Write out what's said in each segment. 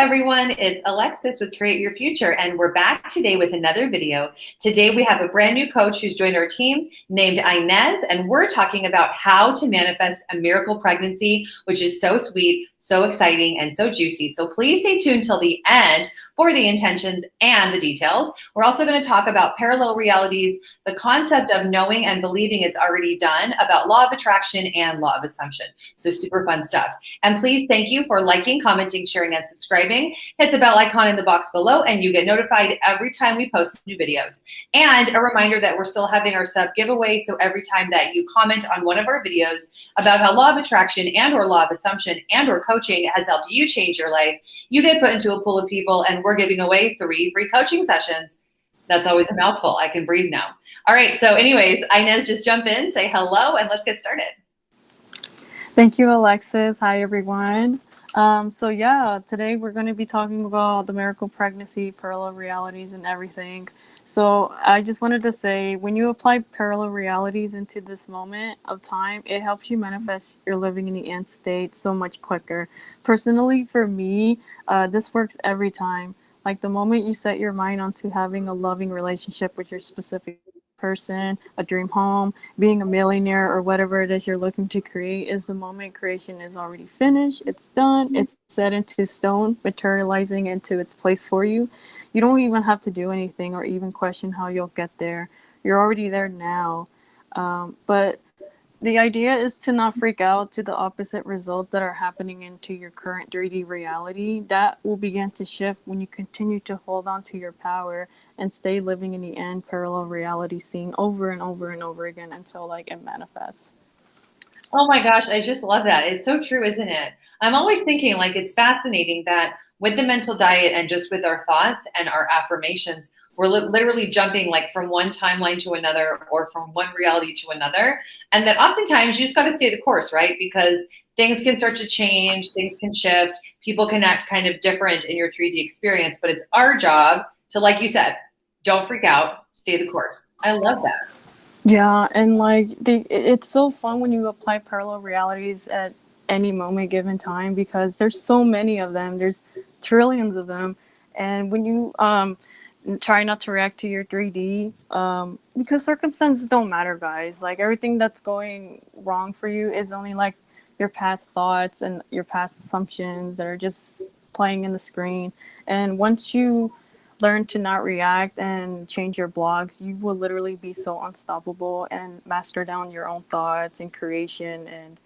everyone, it's Alexis with Create Your Future, and we're back today with another video. Today we have a brand new coach who's joined our team named Inez, and we're talking about how to manifest a miracle pregnancy, which is so sweet, so exciting, and so juicy. So please stay tuned till the end for the intentions and the details. We're also going to talk about parallel realities, the concept of knowing and believing it's already done, about law of attraction and law of assumption. So super fun stuff. And please thank you for liking, commenting, sharing, and subscribing. Hit the bell icon in the box below and you get notified every time we post new videos. And a reminder that we're still having our sub giveaway. So every time that you comment on one of our videos about how law of attraction and or law of assumption and or coaching has helped you change your life, you get put into a pool of people, and we're giving away 3 free coaching sessions. That's always a mouthful. I can breathe now. All right. So anyways, Inez, just jump in, say hello, and let's get started. Thank you, Alexis. Hi, everyone. So yeah, today we're going to be talking about the miracle pregnancy, parallel realities, and everything. So I just wanted to say, when you apply parallel realities into this moment of time, it helps you manifest your living in the end state so much quicker. Personally, for me, this works every time. Like the moment you set your mind onto having a loving relationship with your specific person, a dream home, being a millionaire, or whatever it is you're looking to create, is the moment creation is already finished, it's done, it's set into stone, materializing into its place for you. You don't even have to do anything or even question how you'll get there. You're already there now. But the idea is to not freak out to the opposite results that are happening into your current 3D reality. That will begin to shift when you continue to hold on to your power and stay living in the end parallel reality scene over and over and over again until like it manifests. Oh my gosh, I just love that. It's so true, isn't it? I'm always thinking like it's fascinating that with the mental diet and just with our thoughts and our affirmations, we're literally jumping like from one timeline to another or from one reality to another. And that oftentimes you just got to stay the course, right? Because things can start to change, things can shift, people can act kind of different in your 3D experience, but it's our job to, like you said, don't freak out, stay the course. I love that. Yeah, and like it's so fun when you apply parallel realities at any moment given time, because there's so many of them. There's trillions of them. And when you try not to react to your 3D, because circumstances don't matter, guys. Like everything that's going wrong for you is only like your past thoughts and your past assumptions that are just playing in the screen. And once you learn to not react and change your blocks, you will literally be so unstoppable and master down your own thoughts and creation and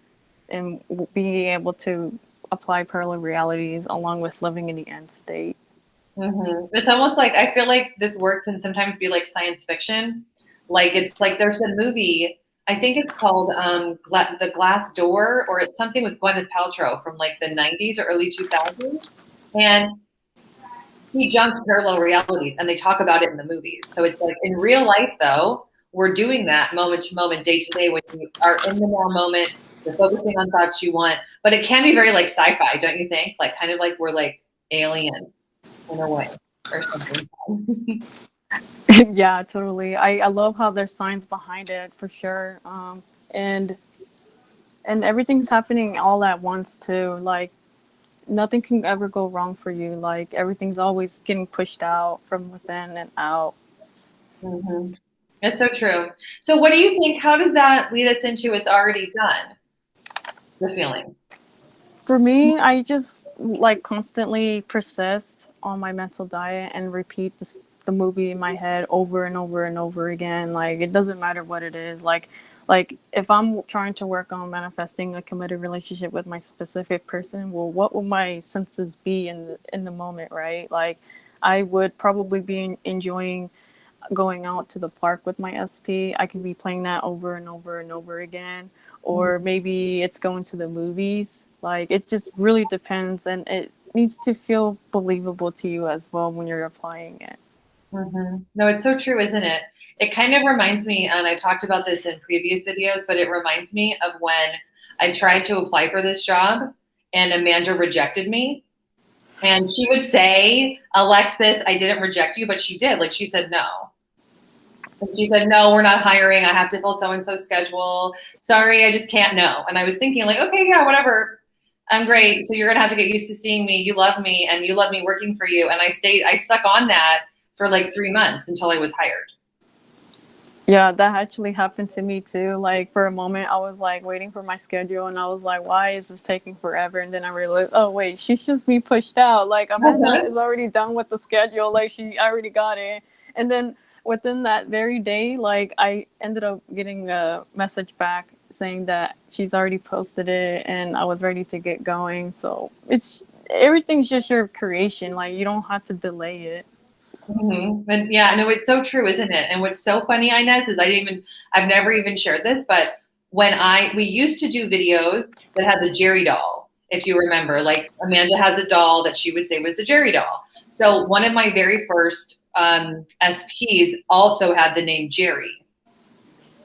being able to apply parallel realities along with living in the end state. Mm-hmm. It's almost like I feel like this work can sometimes be like science fiction. Like it's like there's a movie, I think it's called The Glass Door, or it's something with Gwyneth Paltrow from like the 90s or early 2000s. And he jumped parallel realities, and they talk about it in the movies. So it's like in real life, though, we're doing that moment to moment, day to day, when you are in the now moment, you're focusing on thoughts you want. But it can be very like sci-fi, don't you think? Like kind of like we're like alien in a way or something. Yeah, totally. I love how there's science behind it for sure. And everything's happening all at once too. Like nothing can ever go wrong for you. Like everything's always getting pushed out from within and out. Mm-hmm. It's so true. So what do you think? How does that lead us into it's already done? The feeling. For me, I just like constantly persist on my mental diet and repeat the movie in my head over and over and over again. Like it doesn't matter what it is. Like if I'm trying to work on manifesting a committed relationship with my specific person, well, what will my senses be in the moment, right? Like I would probably be enjoying going out to the park with my SP. I could be playing that over and over and over again. Or maybe it's going to the movies. Like it just really depends, and it needs to feel believable to you as well when you're applying it. Mm-hmm. No, it's so true, isn't it? It kind of reminds me, and I talked about this in previous videos, but it reminds me of when I tried to apply for this job and Amanda rejected me. And she would say, Alexis, I didn't reject you, but she did. Like she said no. And she said, no, we're not hiring. I have to fill so-and-so schedule. Sorry, I just can't know. And I was thinking like, okay, yeah, whatever. I'm great. So you're gonna have to get used to seeing me. You love me, and you love me working for you. And I stuck on that for like 3 months until I was hired. Yeah, that actually happened to me too. Like for a moment, I was like waiting for my schedule, and I was like, "Why is this taking forever?" And then I realized, "Oh wait, she's just me pushed out. Like Amanda is already done with the schedule. Like she already got it." And then within that very day, like I ended up getting a message back saying that she's already posted it, and I was ready to get going. So it's everything's just your creation. Like you don't have to delay it. And yeah, no, it's so true, isn't it? And what's so funny, Inez, is I've never even shared this, but we used to do videos that had the Jerry doll, if you remember, like Amanda has a doll that she would say was the Jerry doll. So one of my very first SPs also had the name Jerry.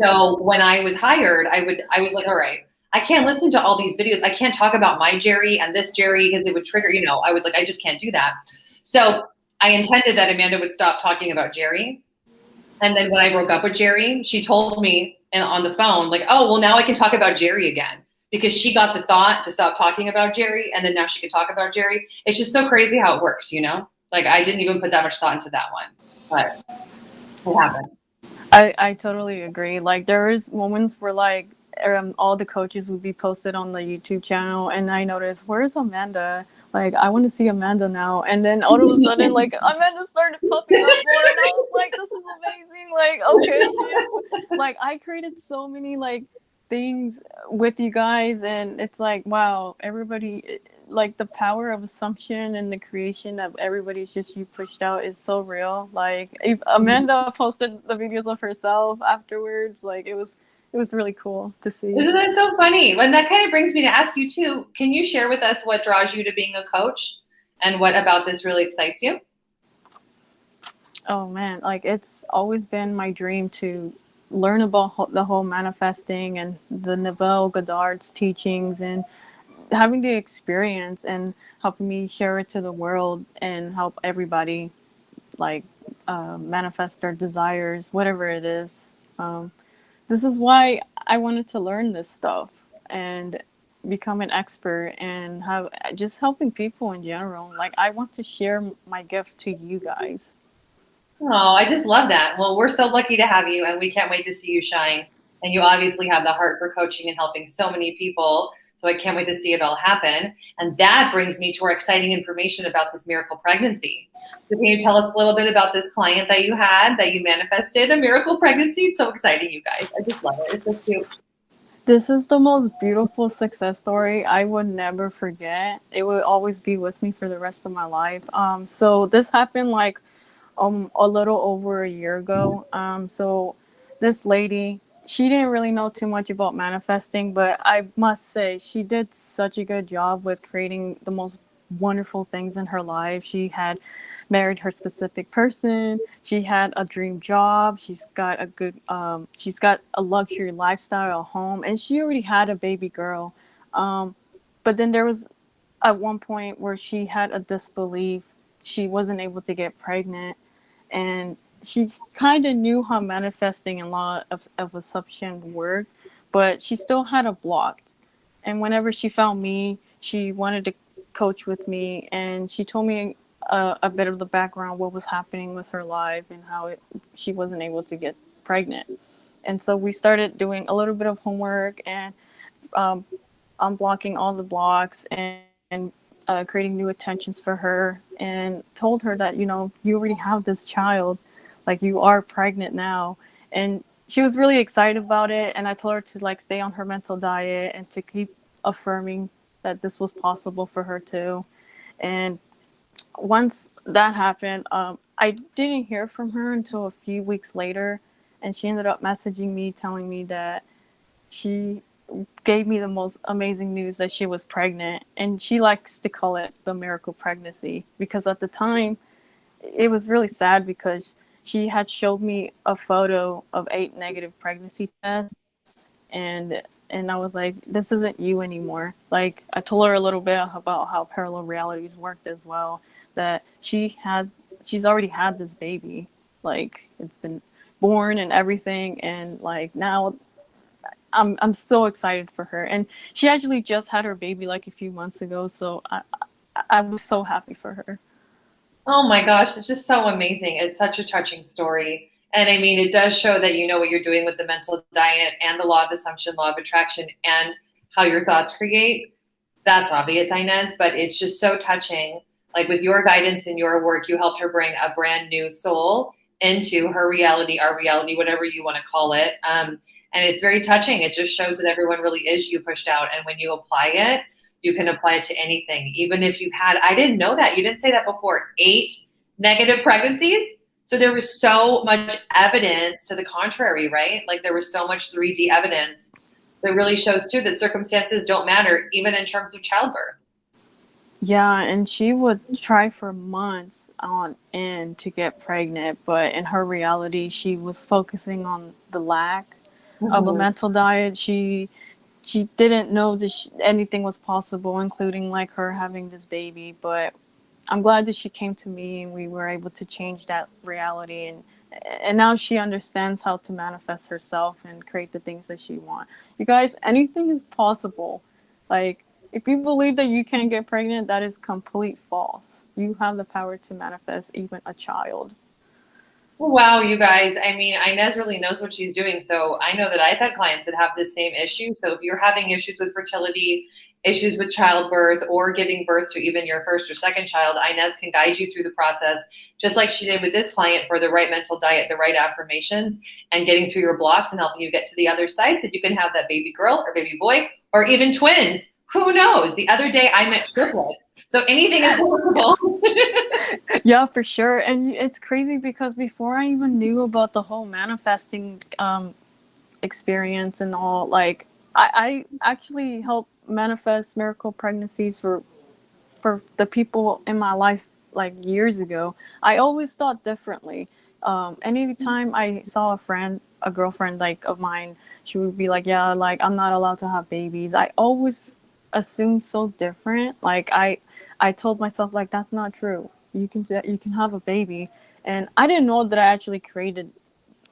So when I was hired, I was like, all right, I can't listen to all these videos. I can't talk about my Jerry and this Jerry because it would trigger, I was like, I just can't do that. So I intended that Amanda would stop talking about Jerry. And then when I broke up with Jerry, she told me on the phone, like, oh, well, now I can talk about Jerry again because she got the thought to stop talking about Jerry. And then now she can talk about Jerry. It's just so crazy how it works, Like I didn't even put that much thought into that one, but it happened. I totally agree. Like there is moments where like all the coaches would be posted on the YouTube channel, and I noticed, where's Amanda? Like I want to see Amanda now. And then all of a sudden, like Amanda started popping up more, and I was like, this is amazing. Like okay, she is. Like I created so many like things with you guys, and it's like wow, everybody. Like the power of assumption and the creation of everybody's just you pushed out is so real. Like if Amanda posted the videos of herself afterwards, like it was really cool to see. Isn't that so funny? And that kind of brings me to ask you too, can you share with us what draws you to being a coach and what about this really excites you? Oh man, like it's always been my dream to learn about the whole manifesting and the Neville Goddard's teachings and having the experience and helping me share it to the world and help everybody like manifest their desires, whatever it is. Um, this is why I wanted to learn this stuff and become an expert and have just helping people in general. Like I want to share my gift to you guys. Oh, I just love that. Well, we're so lucky to have you, and we can't wait to see you shine. And you obviously have the heart for coaching and helping so many people. So I can't wait to see it all happen. And that brings me to our exciting information about this miracle pregnancy. So can you tell us a little bit about this client that you had, that you manifested a miracle pregnancy? It's so exciting, you guys. I just love it. It's so cute. This is the most beautiful success story I would never forget. It will always be with me for the rest of my life. So this happened like a little over a year ago. So this lady, she didn't really know too much about manifesting, but I must say she did such a good job with creating the most wonderful things in her life. She had married her specific person. She had a dream job. She's got a luxury lifestyle, a home, and she already had a baby girl. But then there was at one point where she had a disbelief. She wasn't able to get pregnant, and she kind of knew how manifesting and law of assumption worked, but she still had a block. And whenever she found me, she wanted to coach with me, and she told me a bit of the background, what was happening with her life, and how she wasn't able to get pregnant. And so we started doing a little bit of homework and um, unblocking all the blocks and creating new attentions for her, and told her that you already have this child, like you are pregnant now. And she was really excited about it, and I told her to like stay on her mental diet and to keep affirming that this was possible for her too. And once that happened, I didn't hear from her until a few weeks later, and she ended up messaging me telling me that she gave me the most amazing news that she was pregnant, and she likes to call it the miracle pregnancy because at the time it was really sad because she had showed me a photo of 8 negative pregnancy tests, and and I was like, this isn't you anymore. Like I told her a little bit about how parallel realities worked as well, that she's already had this baby, like it's been born and everything, and like now I'm so excited for her. And she actually just had her baby like a few months ago, so I was so happy for her. Oh my gosh, it's just so amazing. It's such a touching story. And I mean, it does show that you know what you're doing with the mental diet and the law of assumption, law of attraction, and how your thoughts create. That's obvious, Inez, but it's just so touching. Like with your guidance and your work, you helped her bring a brand new soul into her reality, our reality, whatever you want to call it. And it's very touching. It just shows that everyone really is you pushed out. And when you apply it, you can apply it to anything. Even if you've had, I didn't know that. You didn't say that before, 8 negative pregnancies. So there was so much evidence to the contrary, right? Like there was so much 3D evidence that really shows too that circumstances don't matter, even in terms of childbirth. Yeah, and she would try for months on end to get pregnant, but in her reality, she was focusing on the lack of a Mm-hmm. mental diet. She didn't know that anything was possible, including like her having this baby. But I'm glad that she came to me and we were able to change that reality, and now she understands how to manifest herself and create the things that she wants. You guys, anything is possible. Like if you believe that you can't get pregnant, that is complete false. You have the power to manifest even a child. Wow, you guys. I mean, Inez really knows what she's doing. So I know that I've had clients that have this same issue. So if you're having issues with fertility, issues with childbirth, or giving birth to even your first or second child, Inez can guide you through the process, just like she did with this client, for the right mental diet, the right affirmations, and getting through your blocks and helping you get to the other side so you can have that baby girl or baby boy or even twins. Who knows? The other day I met triplets. So anything is possible. Yeah, for sure. And it's crazy because before I even knew about the whole manifesting experience and all, like I actually helped manifest miracle pregnancies for the people in my life like years ago. I always thought differently. Anytime I saw a girlfriend like of mine, she would be like, "Yeah, like I'm not allowed to have babies." I always assumed so different. Like I told myself like that's not true. You can have a baby, and I didn't know that I actually created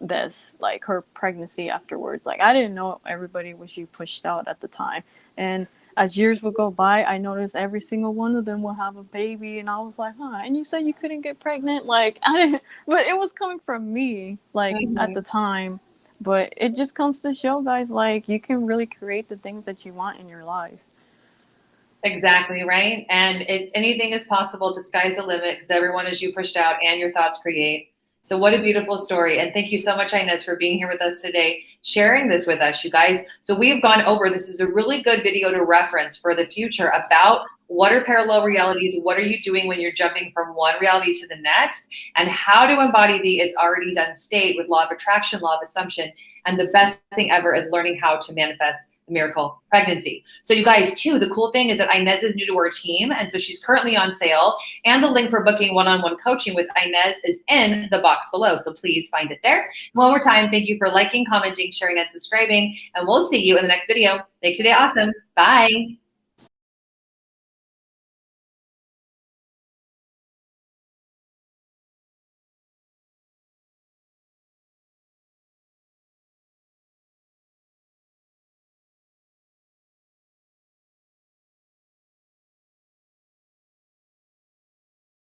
this, like her pregnancy afterwards. Like I didn't know everybody was you pushed out at the time. And as years would go by, I noticed every single one of them will have a baby, and I was like, huh, and you said you couldn't get pregnant? Like I didn't, but it was coming from me, like at the Mhm. time. But it just comes to show, guys, like you can really create the things that you want in your life. Exactly, right? And it's anything is possible. The sky's the limit because everyone is you pushed out and your thoughts create. So what a beautiful story. And thank you so much, Inez, for being here with us today, sharing this with us, you guys. So we've gone over, this is a really good video to reference for the future about what are parallel realities, what are you doing when you're jumping from one reality to the next, and how to embody the it's already done state with law of attraction, law of assumption. And the best thing ever is learning how to manifest the miracle pregnancy. So you guys too, the cool thing is that Inez is new to our team. And so she's currently on sale, and the link for booking one-on-one coaching with Inez is in the box below. So please find it there. One more time, thank you for liking, commenting, sharing, and subscribing. And we'll see you in the next video. Make today awesome. Bye.